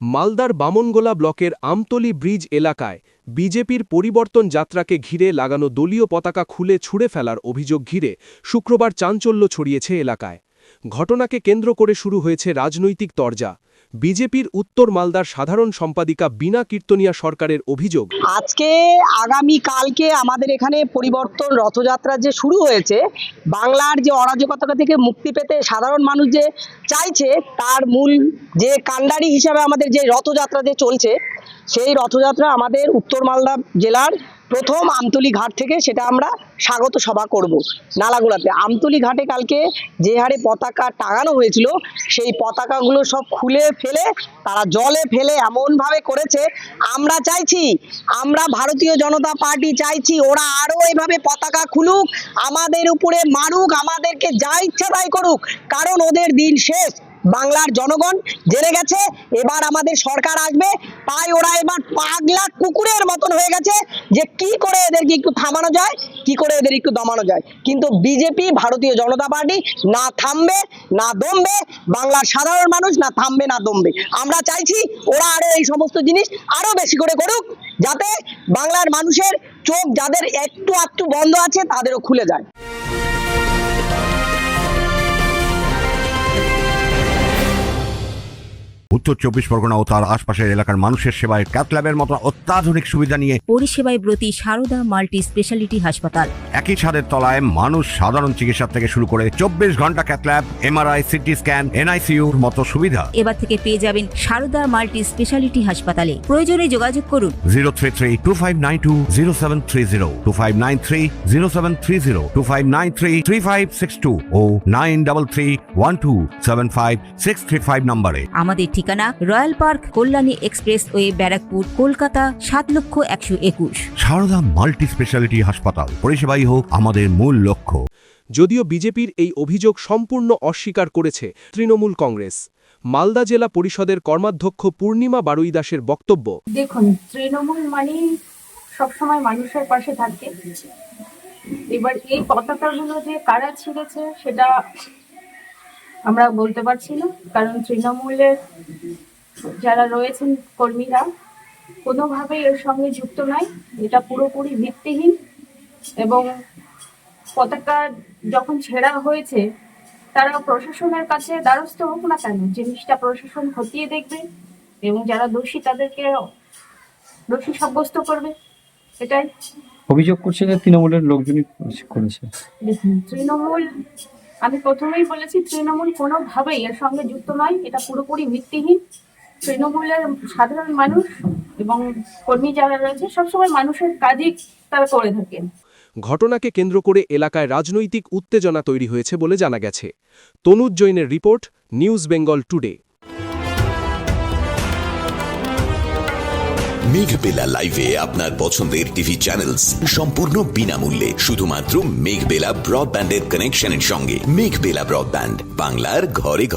মালদার বামনগোলা ব্লকের আমতলী ব্রিজ এলাকায় বিজেপির পরিবর্তন যাত্রাকে ঘিরে লাগানো দলীয় পতাকা খুলে ছুঁড়ে ফেলার অভিযোগ ঘিরে শুক্রবার চাঞ্চল্য ছড়িয়েছে এলাকায়। ঘটনাকে কেন্দ্র করে শুরু হয়েছে রাজনৈতিক তরজা। বিজেপির উত্তর মালদার সাধারণ সম্পাদিকা বীণা কীর্তনিয়া সরকারের অভিযোগ, আজকে আগামী কালকে আমাদের এখানে পরিবর্তন রথযাত্রা যে শুরু হয়েছে, বাংলার যে অরাজকতা থেকে মুক্তি পেতে সাধারণ মানুষ যে চাইছে, তার মূল যে কাণ্ডারি হিসাবে আমাদের যে রথযাত্রা যে চলছে, সেই রথযাত্রা আমাদের উত্তর মালদা জেলার প্রথম আমতলী ঘাট থেকে সেটা আমরা স্বাগত সভা করব নালাগোলাতে। আমতলী ঘাটে কালকে যে হারে পতাকা টাঙানো হয়েছিল, সেই পতাকাগুলো সব খুলে ফেলে তারা জলে ফেলে এমনভাবে করেছে। আমরা চাইছি, আমরা ভারতীয় জনতা পার্টি চাইছি, ওরা আরও এইভাবে পতাকা খুলুক, আমাদের উপরে মারুক, আমাদেরকে যা ইচ্ছা তাই করুক, কারণ ওদের দিন শেষ। বাংলার জনগণ জেনে গেছে এবার আমাদের সরকার আসবে, তাই ওরা এবার পাগলা কুকুরের মতন হয়ে গেছে যে কি করে এদেরকে একটু থামানো যায়, কি করে এদের একটু দমানো যায়। কিন্তু বিজেপি, ভারতীয় জনতা পার্টি না থামবে না দমবে, বাংলার সাধারণ মানুষ না থামবে না দমবে। আমরা চাইছি ওরা আরো এই সমস্ত জিনিস আরো বেশি করে করুক, যাতে বাংলার মানুষের চোখ যাদের একটু আধটু বন্ধ আছে তাদেরও খুলে যায়। উত্তর 24 পরগনা ও তার আশপাশের এলাকার মানুষের সেবায় ক্যাথ ল্যাবের মতো অত্যাধুনিক সুবিধা নিয়ে পরিষেবায় ব্রতী সারদা মাল্টি স্পেশালিটি হাসপাতাল। একই ছাদের তলায় মানুষ সাধারণ চিকিৎসা থেকে শুরু করে 24 ঘন্টা cath lab, MRI, CT scan, এনআইসিইউর মতো সুবিধা এবার থেকে পেয়ে যাবেন সারদা মাল্টি স্পেশালিটি হাসপাতালে। প্রয়োজনে যোগাযোগ করুন 033-2592-0730, 2593-0730, 2593-3562 ও 9331275635 নম্বরে। আমাদের ঠিকানা Royal Park, Kalyani expressway, Barrackpore, Kolkata 7,01,21। Sarada multi speciality হাসপাতাল, পরিষেবাই হোক আমাদের মূল লক্ষ্য। যদিও বিজেপির এই অভিযোগ সম্পূর্ণ অস্বীকার করেছে তৃণমূল কংগ্রেস। মালদা জেলা পরিষদের কর্মাধ্যক্ষ পূর্ণিমা বারুই দাসের বক্তব্য, দেখুন, তৃণমূল মানে সবসময় মানুষের পাশে থাকে। এবার এই পতাকাগুলো যে কারা ছিঁড়েছে সেটা আমরা বলতে পারছি না, কারণ তৃণমূলের যারা রয়েছেন কর্মীরা কোনোভাবেই এর সঙ্গে যুক্ত নয়। এটা পুরোপুরি ভিত্তিহীন, এবং পতাকা যখন ছেঁড়া হয়েছে তারা প্রশাসনের কাছে দ্বারস্থ হোক না কেন, জিনিসটা প্রশাসন খতিয়ে দেখবে এবং যারা দোষী তাদেরকে দোষী সাব্যস্ত করবে। এটাই অভিযোগ করছে যে তৃণমূলের লোকজনই করেছে। দেখুন, তৃণমূল, আমি প্রথমেই বলেছি, তৃণমূল কোনোভাবেই এর সঙ্গে যুক্ত নয়, এটা পুরোপুরি ভিত্তিহীন। তৃণমূলের সাধারণ মানুষ এবং কর্মী যারা রয়েছে সবসময় মানুষের কাজই তারা করে থাকেন। ঘটনাকে কেন্দ্র করে এলাকায় রাজনৈতিক উত্তেজনা তৈরি হয়েছে বলে জানা গেছে। তনুজ জৈনের report, News Bengal Today. Meghbela লাইভে আপনার পছন্দের টিভি চ্যানেলস সম্পূর্ণ বিনামূল্যে, শুধুমাত্র মেঘবেলা ব্রডব্যান্ডের কানেকশনের সঙ্গে। মেঘবেলা ব্রডব্যান্ড, বাংলার ঘরে ঘরে।